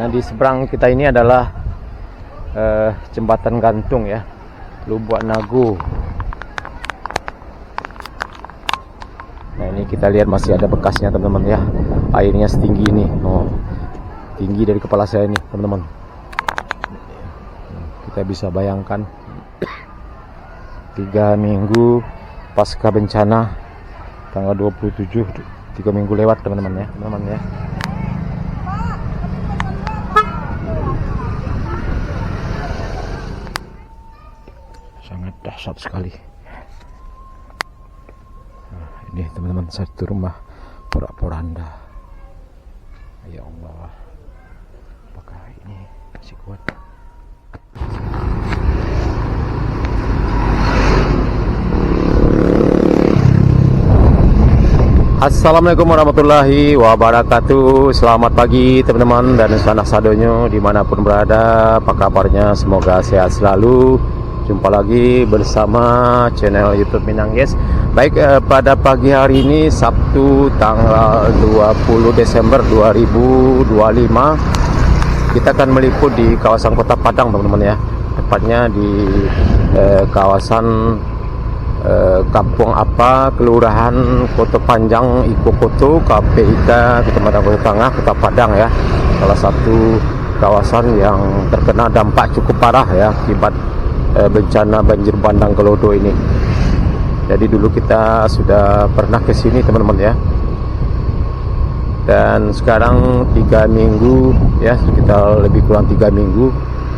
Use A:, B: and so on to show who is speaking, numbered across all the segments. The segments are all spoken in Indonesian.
A: Nah, di seberang kita ini adalah jembatan gantung ya, Lubuk Nago. Nah, ini kita lihat masih ada bekasnya teman-teman ya. Airnya setinggi ini, tinggi dari kepala saya ini teman-teman. Kita bisa bayangkan 3 minggu pasca bencana tanggal 27, 3 minggu lewat teman-teman ya. Sangat dahsyat sekali. Nah, ini teman-teman, satu rumah porak-poranda. Ya Allah, apakah ini masih kuat? Assalamualaikum warahmatullahi wabarakatuh. Selamat pagi teman-teman dan sanak sadonyo dimanapun berada. Apa kabarnya? Semoga sehat selalu. Jumpa lagi bersama channel YouTube Minang Yes. Baik, pada pagi hari ini Sabtu tanggal 20 Desember 2025 kita akan meliput di kawasan Kota Padang teman-teman ya. Tepatnya di kawasan Kampung Apa, Kelurahan Kota Panjang, Iko Koto, KPIK, Kecamatan Kota Tengah, Kota Padang ya. Salah satu kawasan yang terkena dampak cukup parah ya akibat bencana banjir bandang Gelodo ini. Jadi dulu kita sudah pernah ke sini teman-teman ya. Dan sekarang 3 minggu ya, sekitar lebih kurang 3 minggu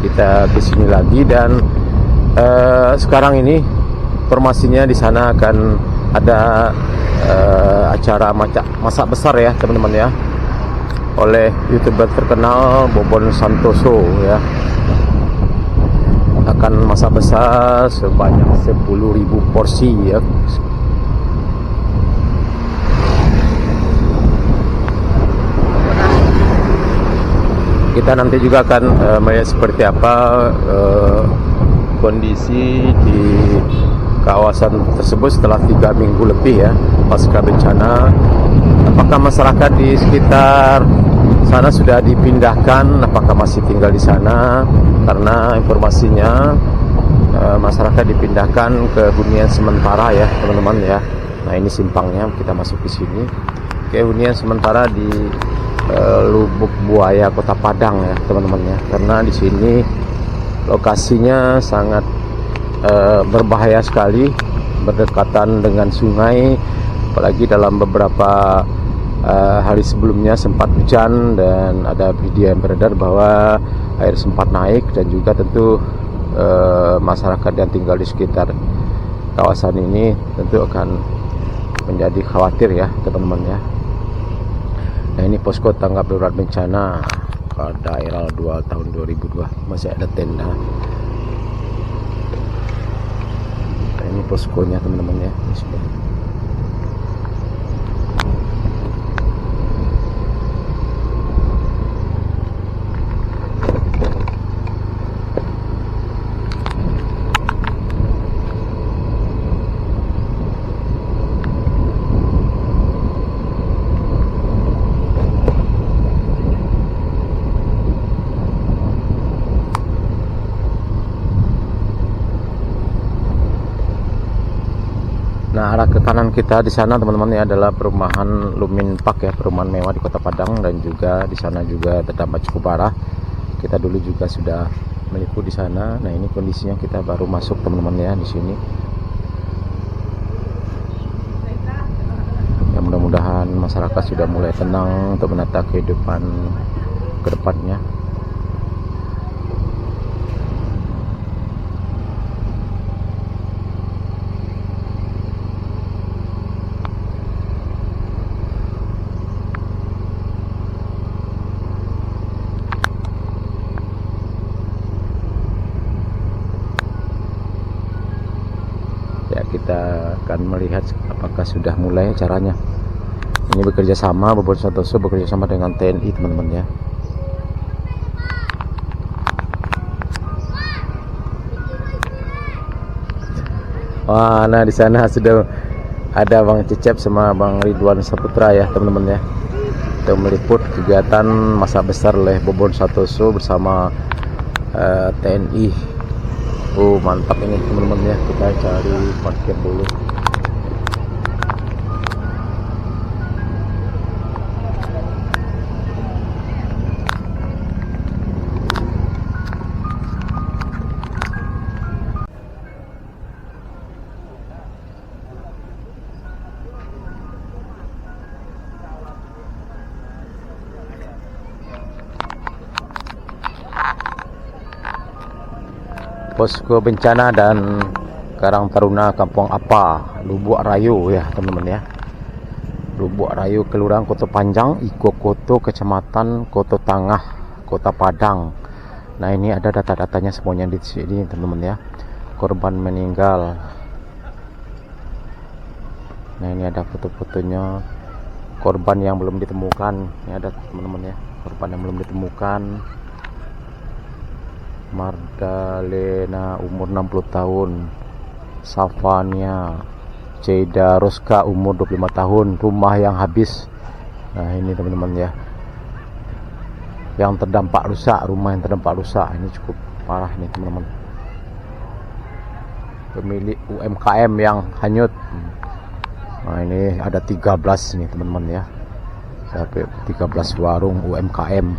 A: kita ke sini lagi. Dan sekarang ini informasinya di sana akan ada acara masak besar ya teman-teman ya, oleh YouTuber terkenal Bobon Santoso ya. Akan masak besar sebanyak 10.000 porsi ya. Kita nanti juga akan melihat seperti apa kondisi di kawasan tersebut setelah 3 minggu lebih ya pasca bencana. Apakah masyarakat di sekitar sana sudah dipindahkan, apakah masih tinggal di sana? Karena informasinya masyarakat dipindahkan ke hunian sementara ya teman-teman ya. Nah, ini simpangnya, kita masuk ke sini ke hunian sementara di Lubuk Buaya Kota Padang ya teman-teman ya. Karena di sini lokasinya sangat berbahaya sekali, berdekatan dengan sungai, apalagi dalam beberapa hari sebelumnya sempat hujan dan ada video yang beredar bahwa air sempat naik, dan juga tentu masyarakat yang tinggal di sekitar kawasan ini tentu akan menjadi khawatir ya teman-teman ya. Nah, ini posko tanggap darurat bencana pada era 2 tahun 2002, masih ada tenda. Nah, ini poskonya teman-teman ya. Nah, arah ke kanan kita di sana teman-teman ya adalah perumahan Lumin Park ya, perumahan mewah di Kota Padang, dan juga di sana juga terdampak cukup parah. Kita dulu juga sudah meliput di sana. Nah, ini kondisinya, kita baru masuk teman-teman ya di sini. Ya, mudah-mudahan masyarakat sudah mulai tenang untuk menata kehidupan ke depannya. Kita akan melihat apakah sudah mulai caranya. Ini bekerja sama, Bobon Santoso bekerja sama dengan TNI teman-teman ya. Wah, nah di sana sudah ada Bang Cecep sama Bang Ridwan Saputra ya teman-teman ya. Kita meliput kegiatan masa besar oleh Bobon Santoso bersama TNI. Mantap ini teman-teman ya. Kita cari parkir dulu. Posko bencana dan Karang Taruna Kampung Apa, Lubuk Rayu ya teman-teman ya. Lubuk Rayu, Kelurahan Kota Panjang, Iko Koto, Kecamatan Koto Tangah, Kota Padang. Nah ini ada data-datanya semuanya di sini teman-teman ya. Korban meninggal. Nah ini ada foto-fotonya korban yang belum ditemukan. Ini ada teman-teman ya, korban yang belum ditemukan. Mardalena umur 60 tahun, Safania Ceda Roska umur 25 tahun, rumah yang habis. Nah ini teman-teman ya, yang terdampak rusak, rumah yang terdampak rusak, ini cukup parah nih teman-teman. Pemilik UMKM yang hanyut. Nah ini ada 13 nih teman-teman ya, sampai 13 warung UMKM.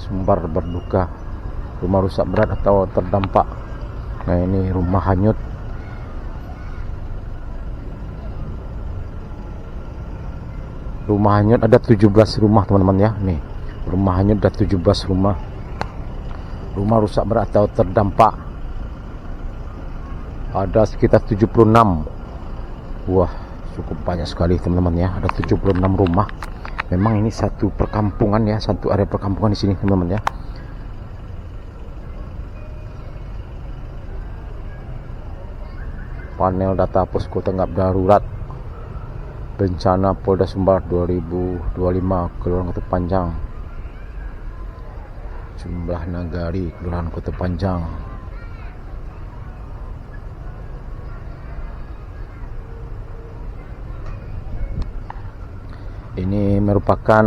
A: Sumber berduka, rumah rusak berat atau terdampak. Nah ini rumah hanyut. Rumah hanyut ada 17 rumah teman-teman ya. Nih rumah hanyut ada 17 rumah. Rumah rusak berat atau terdampak ada sekitar 76. Wah cukup banyak sekali teman-teman ya, ada 76 rumah. Memang ini satu perkampungan ya, satu area perkampungan di sini teman-teman ya. Panel data posko tanggap darurat bencana Polda Sumbar 2025 Kelurahan Kota Panjang. Jumlah Nagari Kelurahan Kota Panjang. Ini merupakan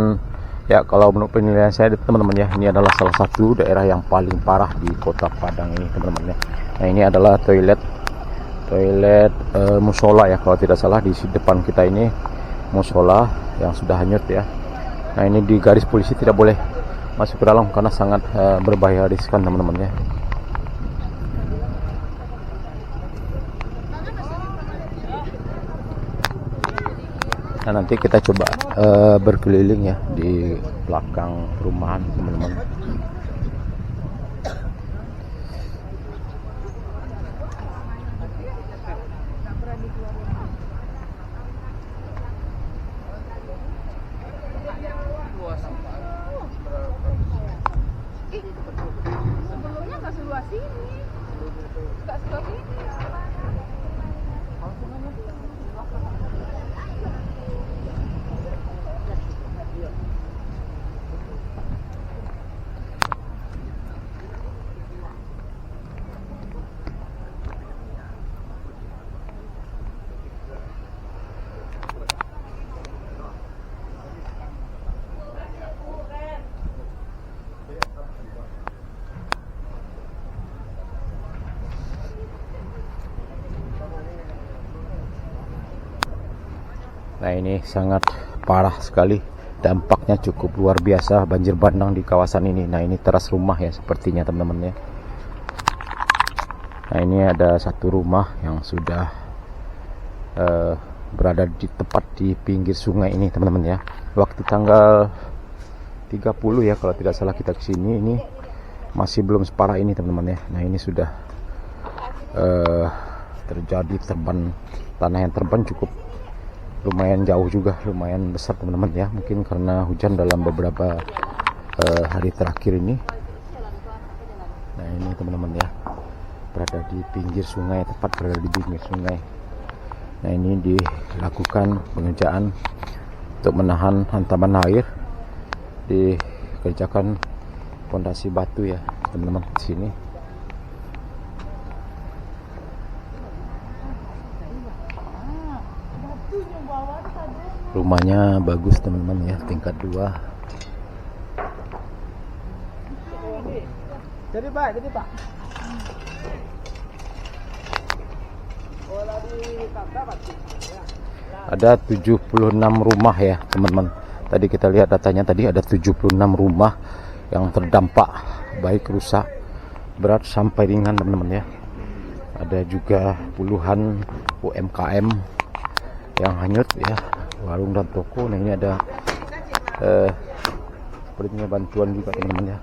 A: ya, kalau menurut penilaian saya teman-teman ya, ini adalah salah satu daerah yang paling parah di Kota Padang ini teman-teman ya. Nah ini adalah toilet musola ya, kalau tidak salah di depan kita ini musola yang sudah hanyut ya. Nah ini di garis polisi tidak boleh masuk ke dalam karena sangat berbahaya, riskan teman-teman ya. Nah nanti kita coba berkeliling ya di belakang perumahan teman-teman.
B: Sebelumnya nggak seluas ini, nggak seluas ini.
A: Nah ini sangat parah sekali, dampaknya cukup luar biasa banjir bandang di kawasan ini. Nah ini teras rumah ya sepertinya teman-teman ya. Nah ini ada satu rumah yang sudah berada di tepat di pinggir sungai ini teman-teman ya. Waktu tanggal 30 ya kalau tidak salah kita kesini, ini masih belum separah ini teman-teman ya. Nah ini sudah terjadi terban, tanah yang terban cukup lumayan jauh juga, lumayan besar teman-teman ya. Mungkin karena hujan dalam beberapa hari terakhir ini. Nah ini teman-teman ya, berada di pinggir sungai, tepat berada di pinggir sungai. Nah ini dilakukan pengerjaan untuk menahan hantaman air, dikerjakan pondasi batu ya teman-teman di sini. Rumahnya bagus teman-teman ya, tingkat 2.
C: Jadi Pak.
A: Ada 76 rumah ya teman-teman. Tadi kita lihat datanya, tadi ada 76 rumah yang terdampak, baik rusak, berat sampai ringan teman-teman ya. Ada juga puluhan UMKM yang hanyut ya, warung dan toko. Nah ini ada sepertinya bantuan juga teman-teman ya.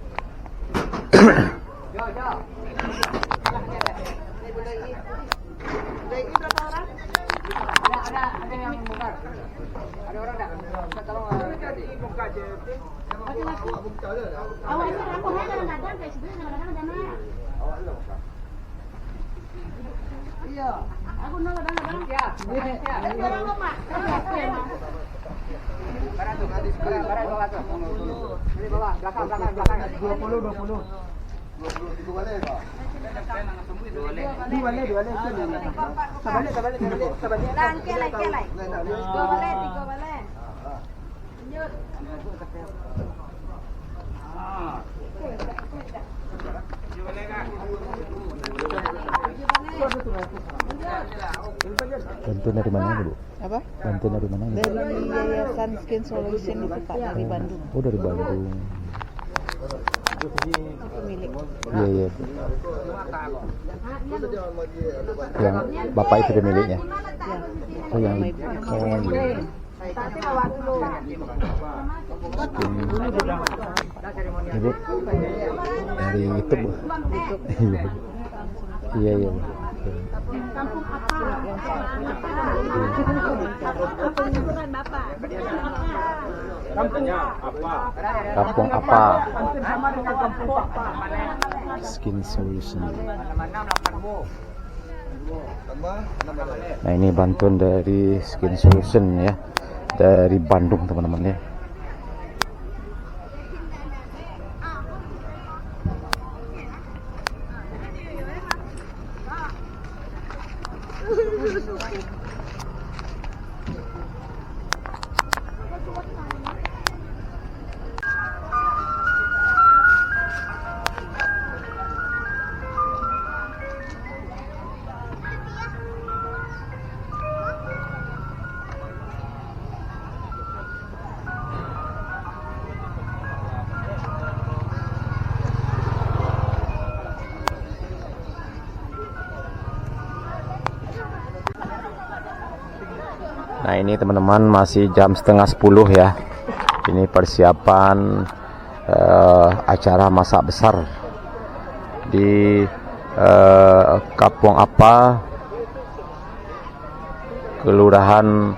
A: Bantuan dari mana Bu?
C: Apa?
A: Bantuan dari mana?
C: Dari Yayasan Skin Solution itu Pak, dari Bandung.
A: Oh dari Bandung.
C: Pemilik.
A: Iya. Yang bapak itu pemiliknya. Oh yang
C: Sama
A: ibu.
C: ibu.
A: Oh iya. Ibu dari YouTube Bu. Iya. Kampung apa? Skin Solution. Nah ini bantuan dari Skin Solution ya, dari Bandung teman-teman ya. Nah ini teman-teman masih jam setengah 10 ya. Ini persiapan acara masak besar di Kampung apa, Kelurahan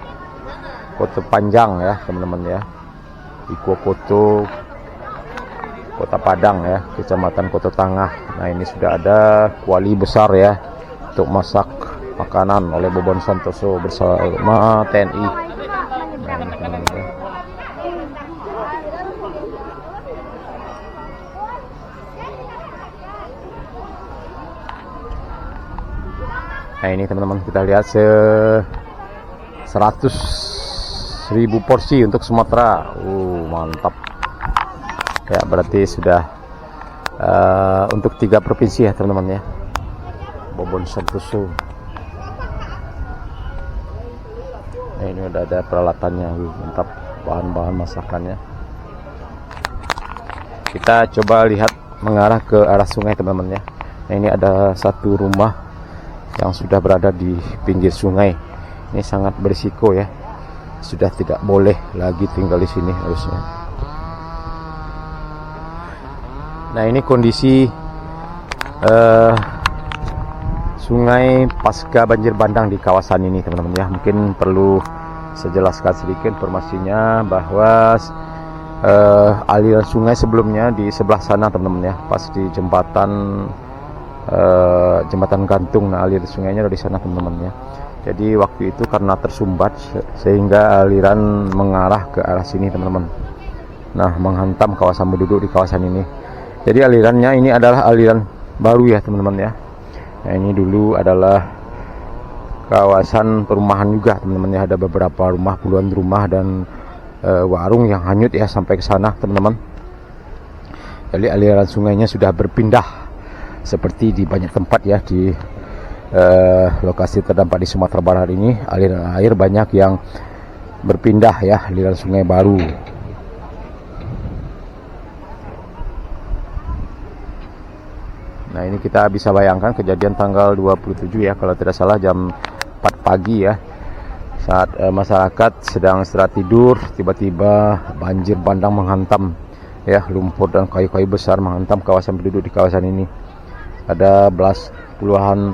A: Kota Panjang ya teman-teman ya, di Koto, Kota Padang ya, Kecamatan Kota Tengah. Nah ini sudah ada kuali besar ya untuk masak makanan oleh Bobon Santoso bersama TNI. Nah, ini teman-teman ya. Nah ini teman-teman kita lihat 100.000 porsi untuk Sumatera. Mantap ya, berarti sudah untuk 3 provinsi ya teman-teman ya, Bobon Santoso. Nah ini udah ada peralatannya, mantap, bahan-bahan masakannya. Kita coba lihat mengarah ke arah sungai teman-teman ya. Nah ini ada satu rumah yang sudah berada di pinggir sungai. Ini sangat berisiko ya, sudah tidak boleh lagi tinggal di sini harusnya. Nah ini kondisi sungai pasca banjir bandang di kawasan ini teman-teman ya. Mungkin perlu saya jelaskan sedikit informasinya bahwa aliran sungai sebelumnya di sebelah sana teman-teman ya, pas di jembatan gantung. Nah aliran sungainya ada di sana teman-teman ya. Jadi waktu itu karena tersumbat sehingga aliran mengarah ke arah sini teman-teman. Nah menghantam kawasan penduduk di kawasan ini. Jadi alirannya ini adalah aliran baru ya teman-teman ya. Nah ini dulu adalah kawasan perumahan juga teman-teman ya. Ada beberapa rumah, puluhan rumah dan warung yang hanyut ya sampai ke sana teman-teman. Jadi aliran sungainya sudah berpindah seperti di banyak tempat ya di lokasi terdampak di Sumatera Barat ini. Aliran air banyak yang berpindah ya, aliran sungai baru. Nah ini kita bisa bayangkan kejadian tanggal 27 ya kalau tidak salah jam 4 pagi ya, saat masyarakat sedang istirahat tidur, tiba-tiba banjir bandang menghantam ya, lumpur dan kayu-kayu besar menghantam kawasan penduduk di kawasan ini. Ada puluhan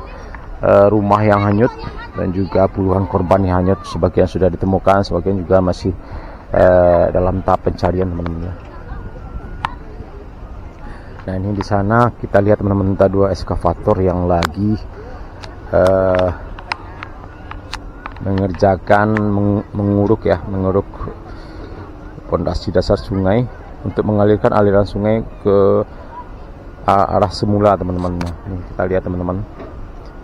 A: rumah yang hanyut dan juga puluhan korban yang hanyut. Sebagian sudah ditemukan, sebagian juga masih dalam tahap pencarian teman-teman. Nah ini di sana kita lihat teman-teman, ada 2 eskavator yang lagi mengerjakan menguruk pondasi dasar sungai untuk mengalirkan aliran sungai ke arah semula teman-teman. Ini kita lihat teman-teman,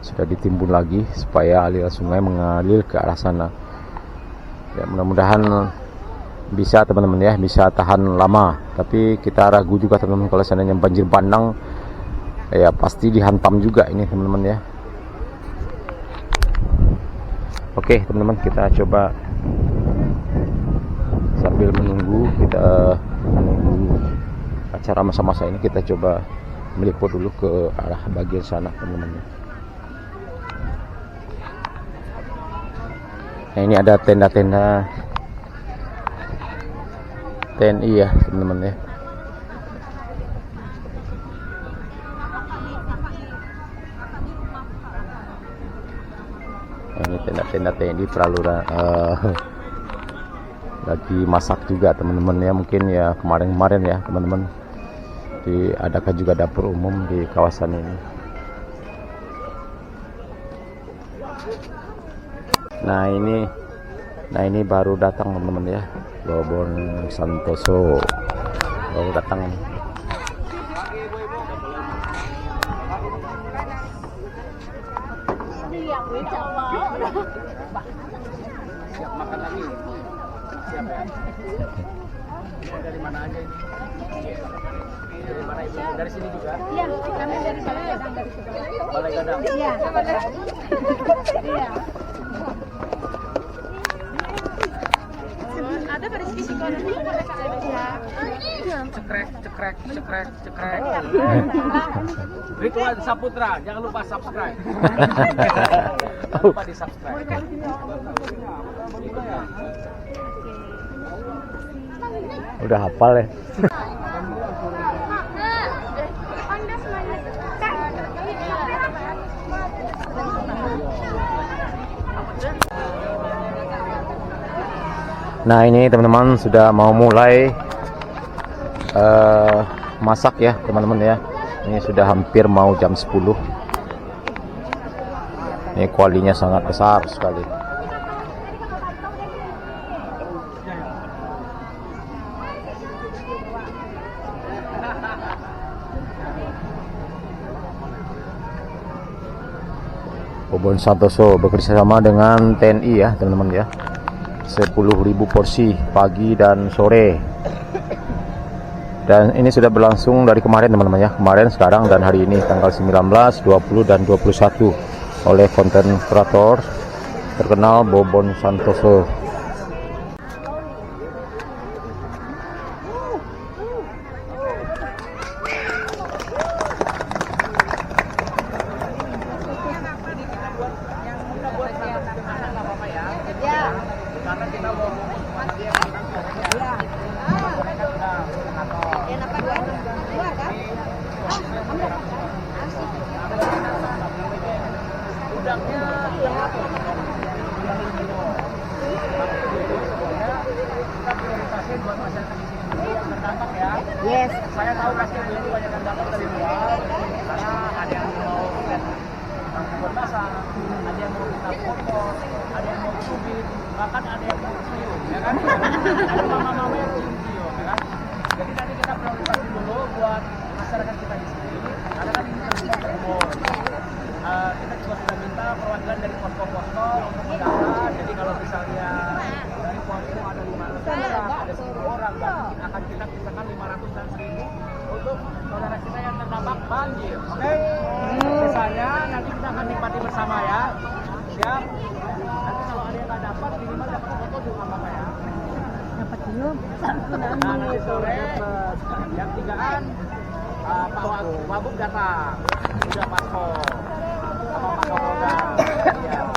A: sudah ditimbun lagi supaya aliran sungai mengalir ke arah sana. Ya, mudah-mudahan bisa teman-teman ya, bisa tahan lama. Tapi kita ragu juga teman-teman, kalau seandainya banjir bandang ya pasti dihantam juga ini teman-teman ya. Oke teman-teman, kita coba sambil menunggu acara masa-masa ini, kita coba meliput dulu ke arah bagian sana teman-teman. Nah ini ada tenda-tenda TNI ya teman-teman ya. Nah, ini tenda-tenda TNI Praluran lagi masak juga teman-teman ya. Mungkin ya kemarin-kemarin ya teman-teman diadakan juga dapur umum di kawasan ini. Nah ini baru datang teman-teman ya, Bobon Santoso baru datang.
D: Siap makan lagi. Siap ya. Dari mana aja ini? Dari mana ibu? Dari sini juga?
B: Iya, kami dari Balai Gadang, dari situ.
D: Balai Gadang.
B: Iya. Iya. Ada pada sisi kanan ini boleh ya.
D: Cekrek. Ritual Saputra, jangan lupa subscribe. Jangan lupa di subscribe.
A: Udah hafal ya. Nah ini teman-teman sudah mau mulai masak ya teman-teman ya. Ini sudah hampir mau jam 10. Ini kualinya sangat besar sekali. Bobon Santoso bekerjasama dengan TNI ya teman-teman ya. 10.000 porsi pagi dan sore. Dan ini sudah berlangsung dari kemarin teman-teman ya. Kemarin, sekarang dan hari ini tanggal 19, 20 dan 21 oleh konten kreator terkenal Bobon Santoso.
C: Yes.
D: Saya tahu pasti ini banyak yang datang dari luar karena ada yang mau lihat buat masak, ada yang mau kita foto, ada yang mau cubit, bahkan ada yang mau cium, ya kan? Ada mama-mama yang cium, ya kan? Jadi tadi kita prioritaskan dulu buat masyarakat kita di sini, karena kan ini terlibat umur. Kita juga sudah minta perwakilan dari posko-posko untuk mendata. Jadi kalau misalnya dari posko ada 500 orang, ada 1000 orang, berarti akan kita pisahkan 500 dan 1000 untuk saudara kita yang terdampak banjir. Oke? Misalnya nanti kita akan nikmati bersama ya. Siap? Nanti kalau ada yang nggak dapat, minimal dapat foto juga nggak apa-apa ya.
B: Dapat belum?
D: Nah, nanti sore jam 3-an Pak Wagub datang, sudah paspor sama Pak Kapolda. Ya,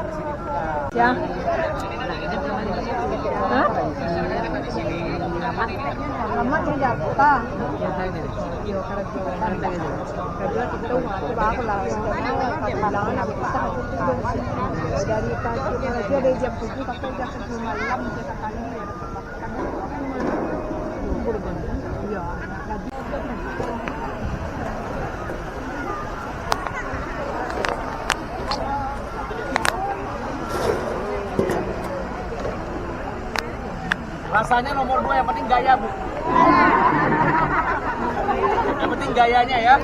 D: di sini juga.
B: Ya. Hah? Alamat yang Jakarta. Dari pagi dari jam 7 sampai jam 10 malam kita kali ya.
D: Rasanya nomor 2 yang penting gaya, Bu. Yang penting gayanya ya.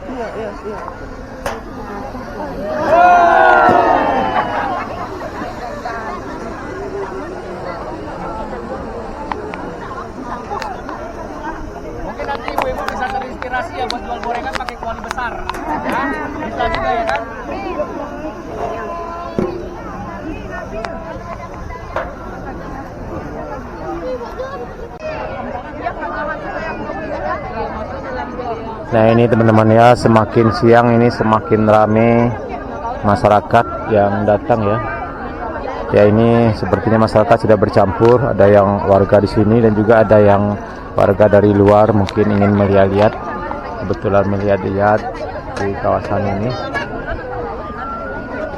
C: Iya.
D: Mungkin nanti ibu-ibu bisa terinspirasi ya buat jual gorengan pakai kuali besar. Ya, bisa juga ya kan?
A: Nah ini teman-teman ya, semakin siang ini semakin rame masyarakat yang datang ya. Ya ini sepertinya masyarakat sudah bercampur, ada yang warga di sini dan juga ada yang warga dari luar mungkin ingin melihat-lihat, kebetulan melihat-lihat di kawasan ini.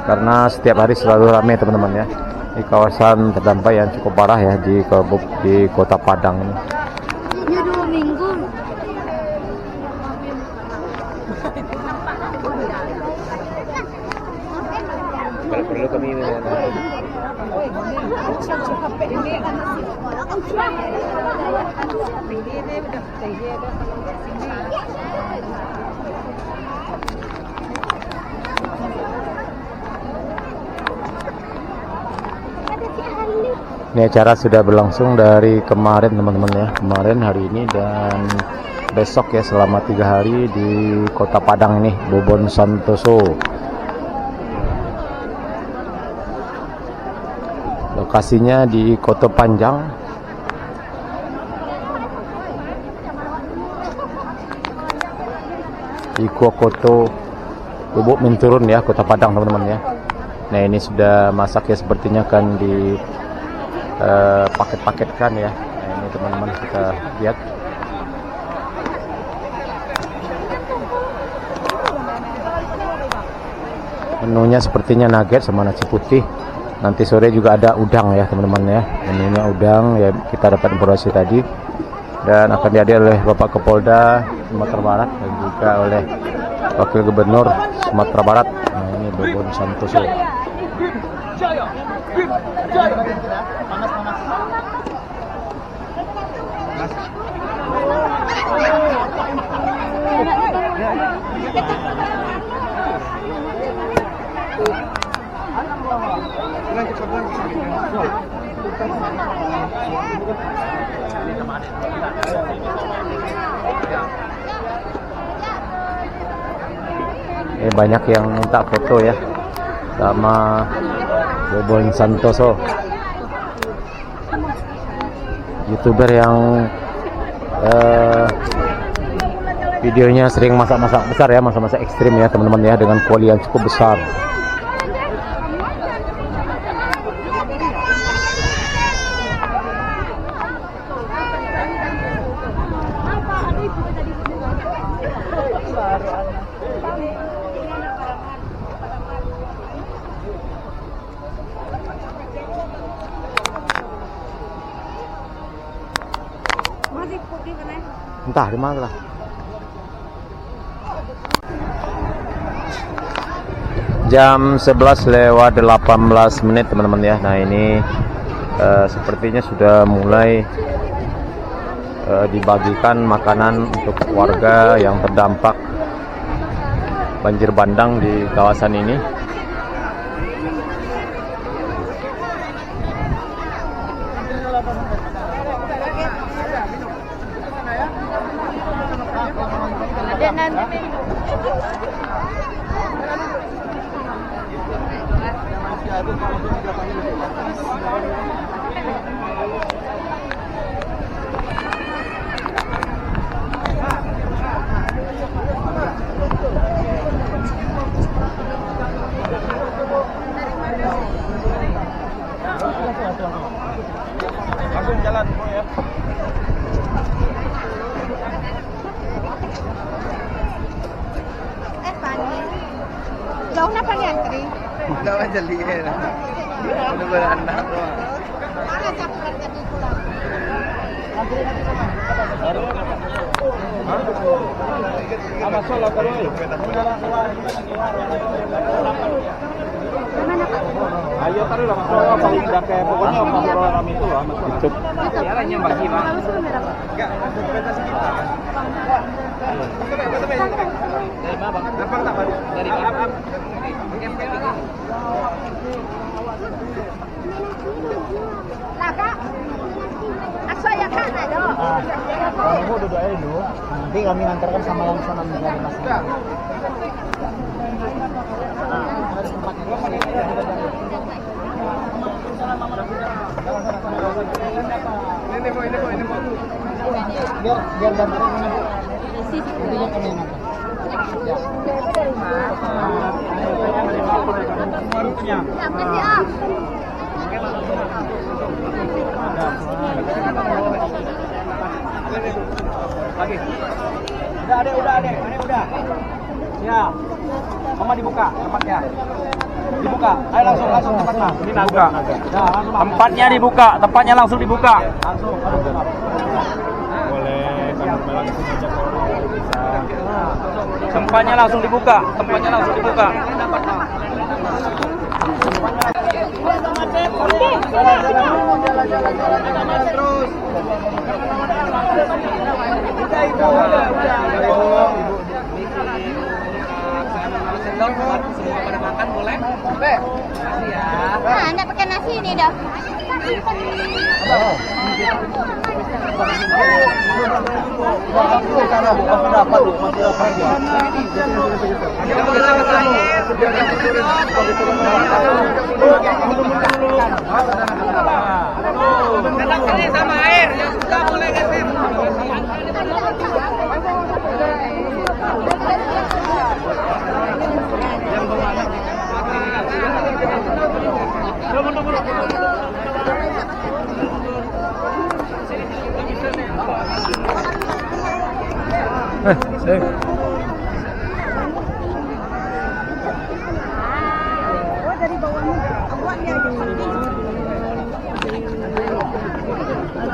A: Karena setiap hari selalu ramai teman-teman ya. Di kawasan terdampak yang cukup parah ya di Kota Padang ini.
B: Ini 2 minggu.
A: Kalau perlu kami ini acara sudah berlangsung dari kemarin teman-teman ya, kemarin, hari ini dan besok ya, selama 3 hari di Kota Padang ini, Bobon Santoso. Lokasinya di Kota Panjang. Di Koto Bubuk Minturun ya, Kota Padang teman-teman ya. Nah ini sudah masak ya, sepertinya kan di paket-paketkan ya. Nah ini teman-teman kita lihat. Menunya sepertinya nugget sama nasi putih. Nanti sore juga ada udang ya teman-teman ya. Menunya udang ya, kita dapat informasi tadi. Dan akan dihadiri oleh Bapak Kapolda Sumatera Barat dan juga oleh Wakil Gubernur Sumatera Barat. Nah ini Bobon Santoso. Banyak yang minta foto ya sama Bobon Santoso, YouTuber yang videonya sering masak-masak besar ya, masak-masak ekstrim ya teman-teman ya, dengan kuali yang cukup besar. Entah di mana lah. Jam 11:18 teman-teman ya. Nah ini sepertinya sudah mulai dibagikan makanan untuk warga yang terdampak banjir bandang di kawasan ini.
B: Ada nanti.
D: Langsung jalan ya.
B: Pani. Jauh na pang entry.
E: Dapat jali ya. Ano ba anak ko?
B: Para sa pagka dito lang.
D: Ama sola karoy. Ayo taruh lah masalah paling dah kayak pokoknya masalah kami itu lah masalah.
A: Itu
D: Caranya bagi bang.
E: Enggak, ekspektasi kita.
D: Dari mana bang?
E: Gampang tak baru?
D: Dari mana?
B: Laka. Asa ya kan ada.
E: Kamu duduk aja dulu. Nanti kami antarkan sama yang sana menjadi masalah. Ini bu. Biar gambar ini. Nanti yang kami antarkan.
D: Lagi. Udah adek. Ini udah. Ya. Mama dibuka tempatnya. Dibuka. Ayo langsung tempatnya. Ini dibuka. Tempatnya dibuka. Tempatnya langsung dibuka. Langsung. Boleh. Tempatnya langsung dibuka. Terus. Semua pada makan boleh? Boleh.
B: Nah, anda pakai nasi ini dah.
D: Datang sini sama air, yang sudah boleh geser.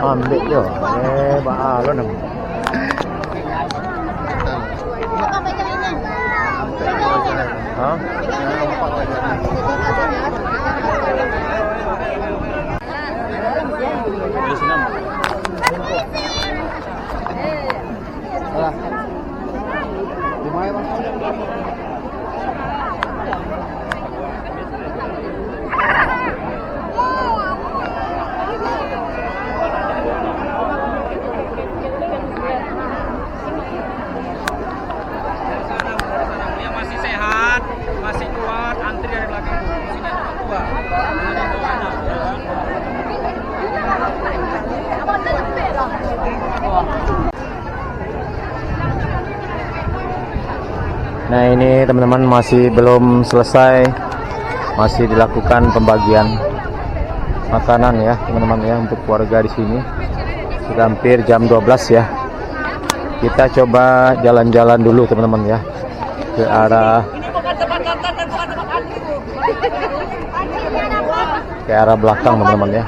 A: ambil je. Bahalo nam. Ha?
D: Yang masih sehat, masih kuat, antri dari belakang. Sini ada tua.
A: Nah ini teman-teman masih belum selesai, masih dilakukan pembagian makanan ya teman-teman ya untuk warga di sini. Sudah hampir jam 12 ya. Kita coba jalan-jalan dulu teman-teman ya ke arah belakang teman-teman ya.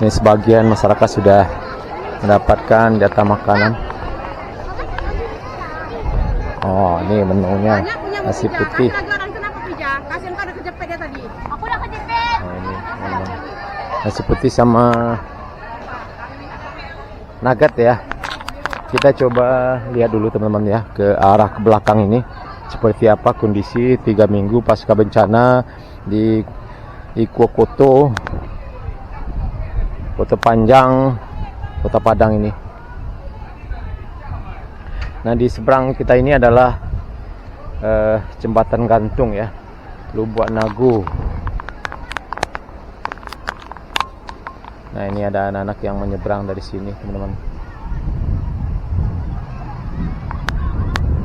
A: Ini sebagian masyarakat sudah mendapatkan jatah makanan. Oh, ini menunya nasi putih.
B: Aku udah kejepit dia tadi. Aku udah kejepit.
A: Oh, ini teman-teman. Nah, seperti sama Nagat ya. Kita coba lihat dulu teman-teman ya, ke arah ke belakang ini seperti apa kondisi 3 minggu pasca bencana di Kuokoto, Kota Panjang, Kota Padang ini. Nah, di seberang kita ini adalah jembatan gantung ya, Lubuk Nagu. Nah, ini ada anak-anak yang menyeberang dari sini teman-teman.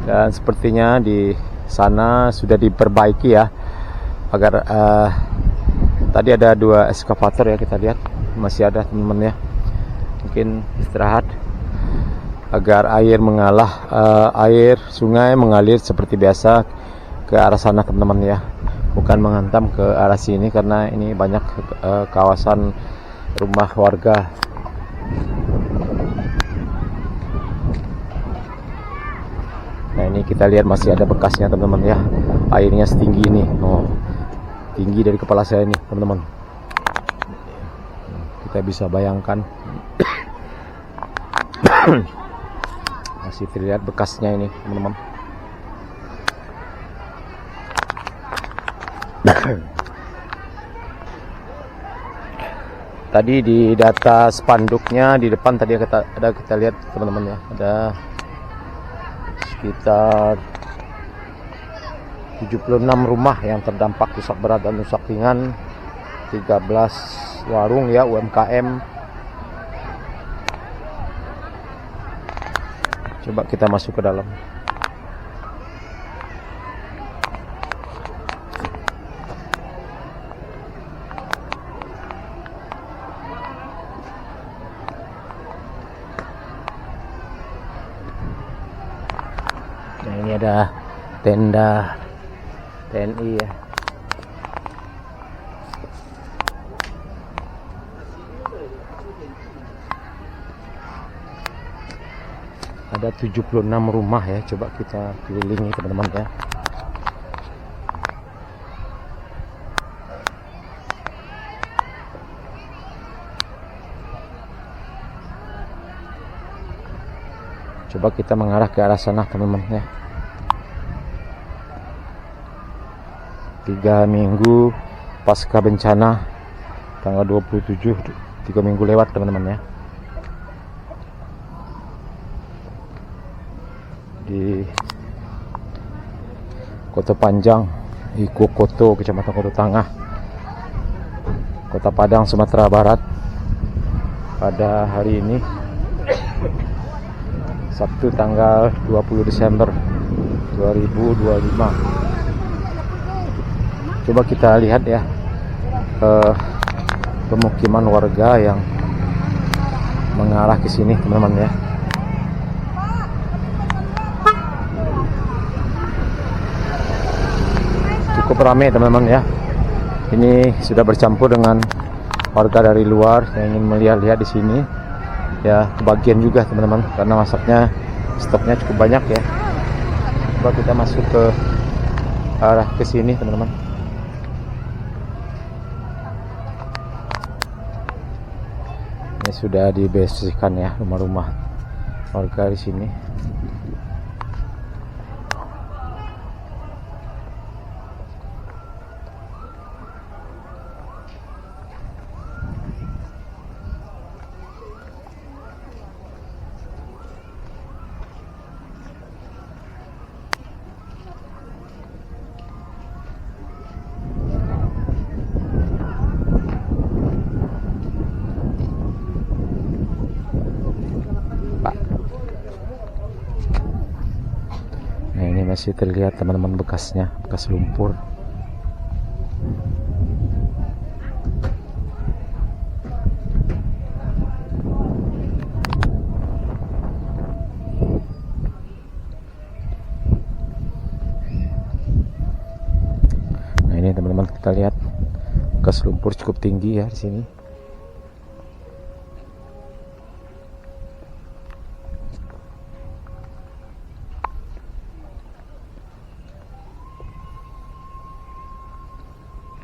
A: Dan sepertinya di sana sudah diperbaiki ya, agar tadi ada 2 eskavator ya, kita lihat masih ada teman-teman ya. Mungkin istirahat agar air mengalah, air sungai mengalir seperti biasa ke arah sana teman-teman ya, bukan menghantam ke arah sini karena ini banyak kawasan rumah warga. Nah, ini kita lihat masih ada bekasnya teman-teman ya, airnya setinggi ini, tinggi dari kepala saya ini teman-teman. Kita bisa bayangkan masih terlihat bekasnya ini teman-teman. Tadi di data spanduknya di depan tadi kita lihat teman-teman ya, ada sekitar 76 rumah yang terdampak rusak berat dan rusak ringan, 13 warung ya UMKM. Coba kita masuk ke dalam. Nah, ini ada tenda TNI ya. Ada 76 rumah ya, coba kita kelilingi teman-teman ya. Coba kita mengarah ke arah sana teman-teman ya. 3 minggu pasca bencana, tanggal 27, 3 minggu lewat teman-teman ya. Di Kota Panjang, di Kuokoto, Kecamatan Kota Tengah, Kota Padang, Sumatera Barat, pada hari ini Sabtu tanggal 20 Desember 2025. Coba kita lihat ya pemukiman warga yang mengarah ke sini teman-teman ya. Cukup ramai teman-teman ya. Ini sudah bercampur dengan warga dari luar yang ingin melihat-lihat di sini. Ya, kebagian juga teman-teman karena masaknya stoknya cukup banyak ya. Coba kita masuk ke arah ke sini teman-teman. Ini sudah dibersihkan ya rumah-rumah warga di sini. Nah, ini masih terlihat teman-teman bekasnya, bekas lumpur. Nah, ini teman-teman kita lihat bekas lumpur cukup tinggi ya di sini.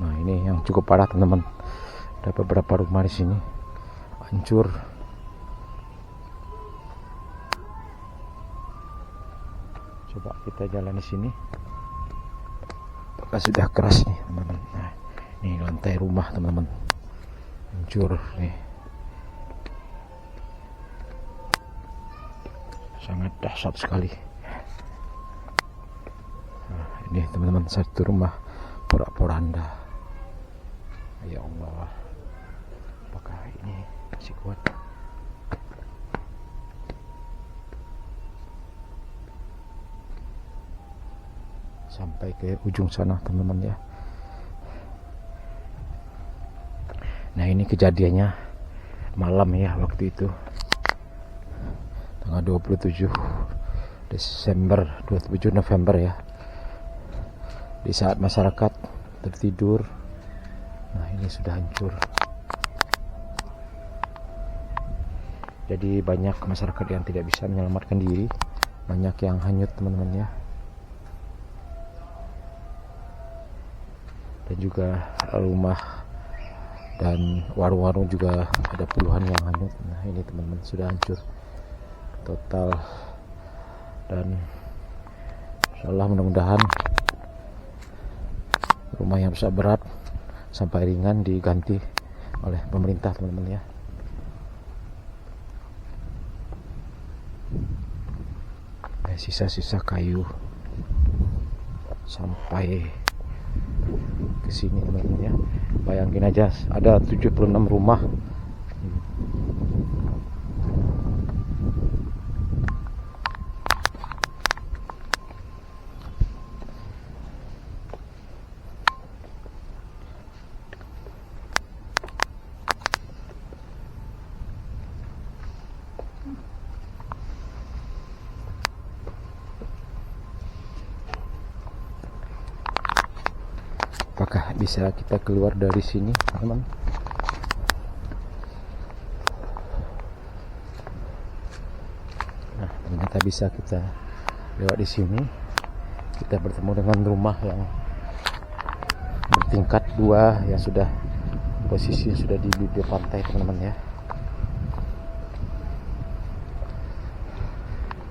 A: Nah, ini yang cukup parah teman-teman. Ada beberapa rumah di sini hancur. Coba kita jalan di sini. Apakah sudah keras nih teman-teman? Nah, ini lantai rumah teman-teman, hancur nih. Sangat dahsyat sekali. Nah, ini teman-teman, satu rumah porak-poranda. Ya Allah, apakah ini masih kuat? Sampai ke ujung sana teman-teman ya. Nah, ini kejadiannya malam ya waktu itu, tanggal 27 Desember 27 November ya, di saat masyarakat tertidur. Nah, ini sudah hancur. Jadi banyak masyarakat yang tidak bisa menyelamatkan diri, banyak yang hanyut teman-teman ya. Dan juga rumah dan warung-warung juga ada puluhan yang hanyut. Nah, ini teman-teman sudah hancur total. Dan insyaallah mudah-mudahan rumah yang rusak berat sampai ringan diganti oleh pemerintah teman-teman ya. Sisa-sisa kayu sampai ke sini teman-teman ya. Bayangin aja, ada 76 rumah. Apakah bisa kita keluar dari sini, teman-teman? Nah, ternyata bisa kita lewat di sini. Kita bertemu dengan rumah yang bertingkat 2 yang sudah posisi sudah di bibir pantai, teman-teman ya.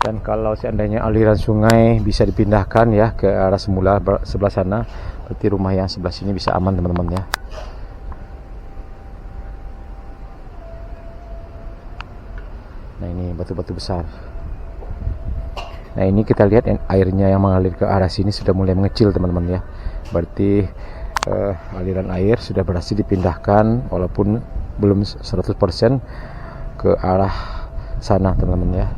A: Dan kalau seandainya aliran sungai bisa dipindahkan ya ke arah semula sebelah sana, berarti rumah yang sebelah sini bisa aman teman-teman ya. Nah, ini batu-batu besar. Nah, ini kita lihat airnya yang mengalir ke arah sini sudah mulai mengecil teman-teman ya. Berarti aliran air sudah berhasil dipindahkan walaupun belum 100% ke arah sana teman-teman ya.